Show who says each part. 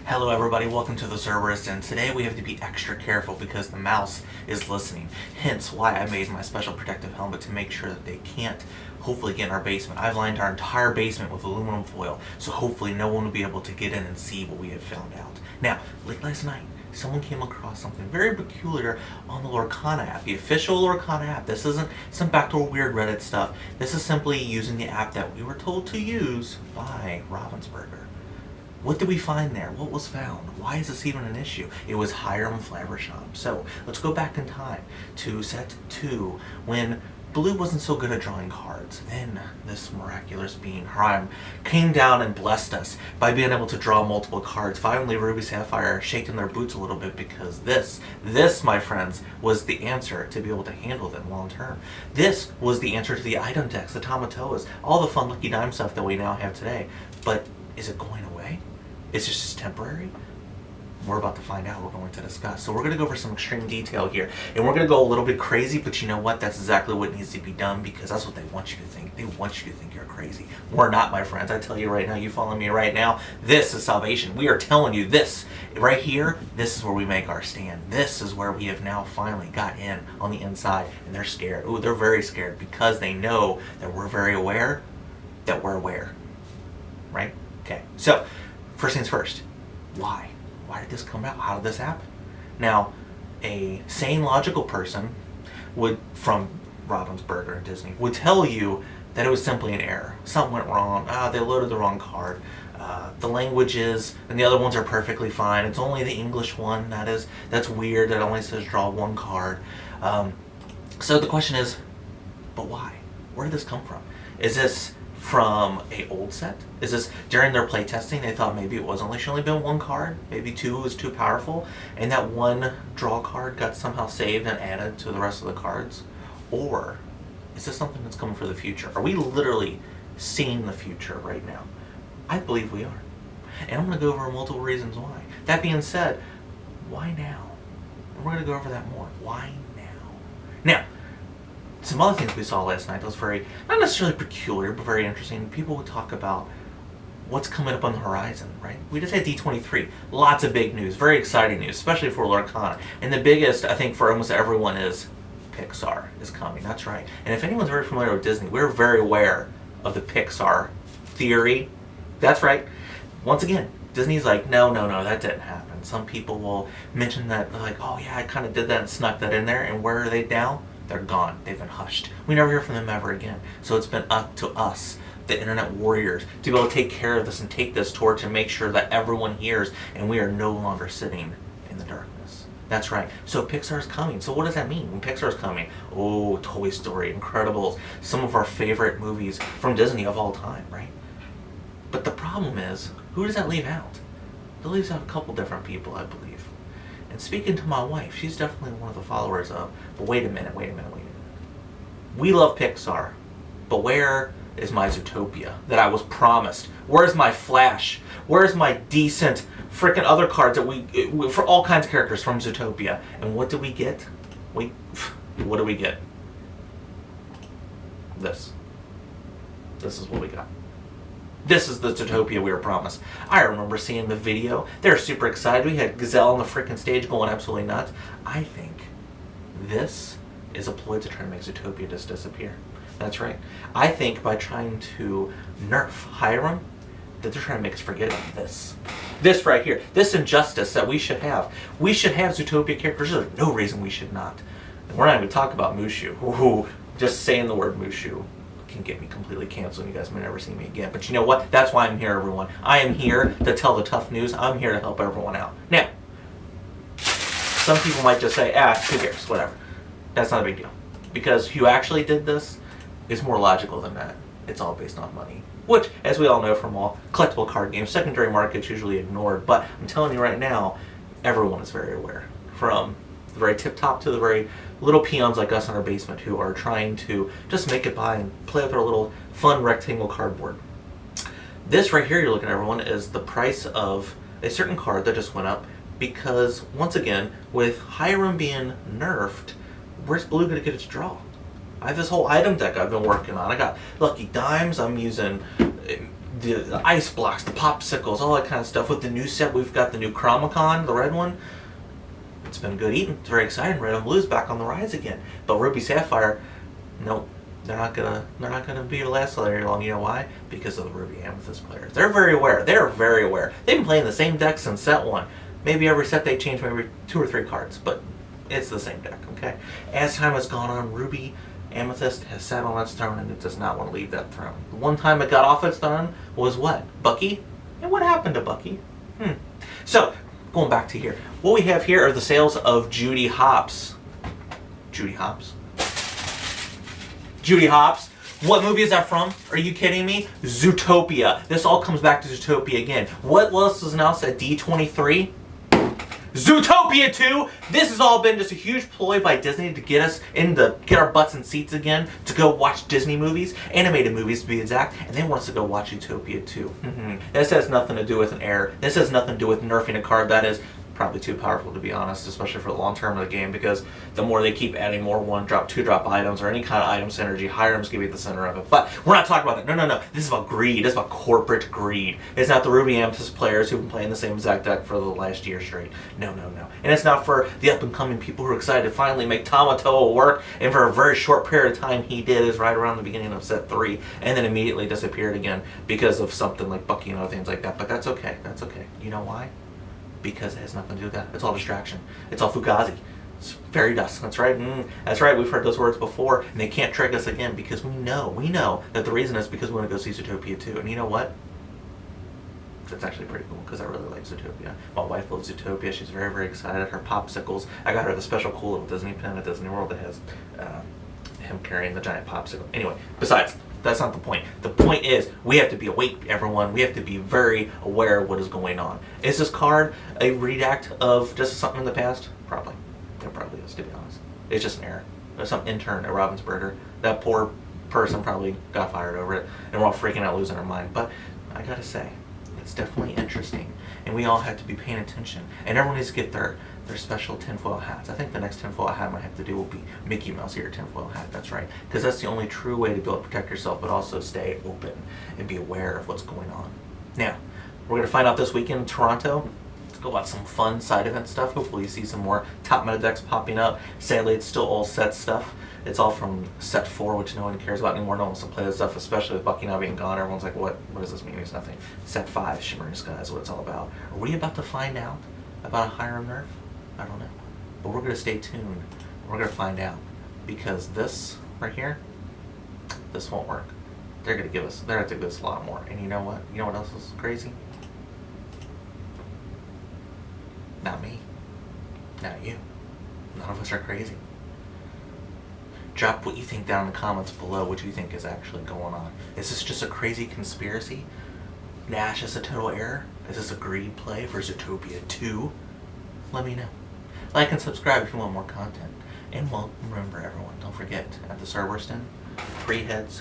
Speaker 1: Hello everybody, welcome to the Cerberus, and today we have to be extra careful because the mouse is listening. Hence why I made my special protective helmet to make sure that they can't hopefully get in our basement. I've lined our entire basement with aluminum foil, so hopefully no one will be able to get in and see what we have found out. Now, late last night, someone came across something very peculiar on the Lorcana app, the official Lorcana app. This isn't some backdoor weird Reddit stuff. This is simply using the app that we were told to use by Ravensburger. What did we find there? What was found? Why is this even an issue? It was Hiram Flabbersham. So let's go back in time to set 2 when Blue wasn't so good at drawing cards. Then this miraculous being, Hiram, came down and blessed us by being able to draw multiple cards. Finally, Ruby Sapphire shaking their boots a little bit because this, my friends, was the answer to be able to handle them long term. This was the answer to the item decks, the Tamatoas, all the fun Lucky Dime stuff that we now have today. But is it going away? Is it just temporary? We're about to find out. We're going to discuss. So we're going to go over some extreme detail here. And we're going to go a little bit crazy, but you know what? That's exactly what needs to be done because that's what they want you to think. They want you to think you're crazy. We're not, my friends. I tell you right now, you follow me right now, this is salvation. We are telling you this. Right here, this is where we make our stand. This is where we have now finally got in on the inside. And they're scared. Ooh, they're very scared because they know that we're very aware that we're aware. Right? Okay. So, first things first, why? Why did this come out? How did this happen? Now, a sane, logical person would, from Ravensburger and Disney, would tell you that it was simply an error. Something went wrong. They loaded the wrong card. The languages and the other ones are perfectly fine. It's only the English one that's weird. That only says draw one card. So the question is, but why? Where did this come from? Is this from a old set? Is this during their play testing they thought maybe it was only should only been one card, maybe 2 was too powerful, and that one draw card got somehow saved and added to the rest of the cards? Or is this something that's coming for the future? Are we literally seeing the future right now? I believe we are. And I'm going to go over multiple reasons why. That being said, why now? And we're going to go over that more. Why now? Now, some other things we saw last night that was very, not necessarily peculiar, but very interesting. People would talk about what's coming up on the horizon, right? We just had D23. Lots of big news, very exciting news, especially for Lorcana. And the biggest, I think, for almost everyone is Pixar is coming. That's right. And if anyone's very familiar with Disney, we're very aware of the Pixar theory. That's right. Once again, Disney's like, no, that didn't happen. Some people will mention that, they're like, oh yeah, I kind of did that and snuck that in there. And where are they now? They're gone. They've been hushed. We never hear from them ever again. So it's been up to us, the internet warriors, to be able to take care of this and take this torch and make sure that everyone hears and we are no longer sitting in the darkness. That's right. So Pixar's coming. So what does that mean when Pixar's coming? Oh, Toy Story, Incredibles, some of our favorite movies from Disney of all time, right? But the problem is, who does that leave out? It leaves out a couple different people, I believe. And speaking to my wife, she's definitely one of the followers of, but wait a minute. We love Pixar, but where is my Zootopia that I was promised? Where's my Flash? Where's my decent freaking other cards that we for all kinds of characters from Zootopia? And what do we get? What do we get? This. This is what we got. This is the Zootopia we were promised. I remember seeing the video. They're super excited. We had Gazelle on the freaking stage going absolutely nuts. I think this is a ploy to try to make Zootopia just disappear. That's right. I think by trying to nerf Hiram, that they're trying to make us forget about this. This right here. This injustice that we should have. We should have Zootopia characters. There's no reason we should not. And we're not even talking about Mushu. Ooh, just saying the word Mushu can get me completely canceled. You guys may never see me again. But you know what? That's why I'm here, everyone. I am here to tell the tough news. I'm here to help everyone out. Now, some people might just say, who cares? Whatever. That's not a big deal. Because who actually did this is more logical than that. It's all based on money. Which, as we all know from all collectible card games, secondary market's usually ignored. But I'm telling you right now, everyone is very aware. From the very tip top to the very little peons like us in our basement who are trying to just make it by and play with our little fun rectangle cardboard. This right here you're looking at, everyone, is the price of a certain card that just went up because, once again, with Hiram being nerfed, where's Blue going to get its draw? I have this whole item deck I've been working on. I got Lucky Dimes. I'm using the ice blocks, the popsicles, all that kind of stuff. With the new set, we've got the new Chromicon, the red one. It's been good eating. It's very exciting. Red and Blue's back on the rise again. But Ruby Sapphire, nope. They're not gonna be your last very long. You know why? Because of the Ruby Amethyst players. They're very aware. They're very aware. They've been playing the same deck since set 1. Maybe every set they change maybe 2 or 3 cards, but it's the same deck, okay? As time has gone on, Ruby Amethyst has sat on its throne and it does not want to leave that throne. The one time it got off its throne was what? Bucky? And what happened to Bucky? So, going back to here. What we have here are the sales of Judy Hopps. Judy Hopps? Judy Hopps. What movie is that from? Are you kidding me? Zootopia. This all comes back to Zootopia again. What else is announced at D23? Zootopia 2! This has all been just a huge ploy by Disney to get our butts in seats again, to go watch Disney movies, animated movies to be exact, and they want us to go watch Zootopia 2. This has nothing to do with an error. This has nothing to do with nerfing a card that is probably too powerful, to be honest, especially for the long term of the game, because the more they keep adding more 1-drop, 2-drop items or any kind of item synergy, Hiram's gonna be at the center of it. But we're not talking about that. No. This is about greed. This is about corporate greed. It's not the Ruby Amethyst players who've been playing the same exact deck for the last year straight. No. And it's not for the up and coming people who are excited to finally make Tamatoa work, and for a very short period of time he did, is right around the beginning of set 3, and then immediately disappeared again because of something like Bucky and other things like that. But that's okay. That's okay. You know why? Because it has nothing to do with that. It's all distraction. It's all fugazi. It's fairy dust. That's right. That's right. We've heard those words before, and they can't trick us again because we know that the reason is because we want to go see Zootopia 2. And you know what? That's actually pretty cool because I really like Zootopia. My wife loves Zootopia. She's very, very excited. Her popsicles. I got her the special cool little Disney pin at Disney World that has him carrying the giant popsicle. Anyway, besides, that's not the point. The point is, we have to be awake, everyone. We have to be very aware of what is going on. Is this card a redact of just something in the past? Probably. It probably is, to be honest. It's just an error. There's some intern at Ravensburger. That poor person probably got fired over it, and we're all freaking out, losing our mind. But I gotta say, it's definitely interesting, and we all have to be paying attention. And everyone needs to get their special tinfoil hats. I think the next tinfoil hat I might have to do will be Mickey Mouse ear tinfoil hat. That's right, because that's the only true way to be able to protect yourself, but also stay open and be aware of what's going on. Now, we're going to find out this weekend in Toronto. Let's go about some fun side event stuff. Hopefully you see some more top meta decks popping up. Sadly, it's still all set stuff. It's all from set 4, which no one cares about anymore. No one wants to play this stuff, especially with Bucky now being gone. Everyone's like, what does this mean? It's nothing. Set 5, Shimmering Sky is what it's all about. Are we about to find out about a Hiram nerf? I don't know. But we're going to stay tuned. We're going to find out. Because this right here, this won't work. They're going to give us a lot more. And you know what? You know what else is crazy? Not me. Not you. None of us are crazy. Drop what you think down in the comments below, what you think is actually going on. Is this just a crazy conspiracy? Nash is a total error? Is this a greed play for Zootopia 2? Let me know. Like and subscribe if you want more content. And well, remember everyone, don't forget, at the Cerberus Den, 3 heads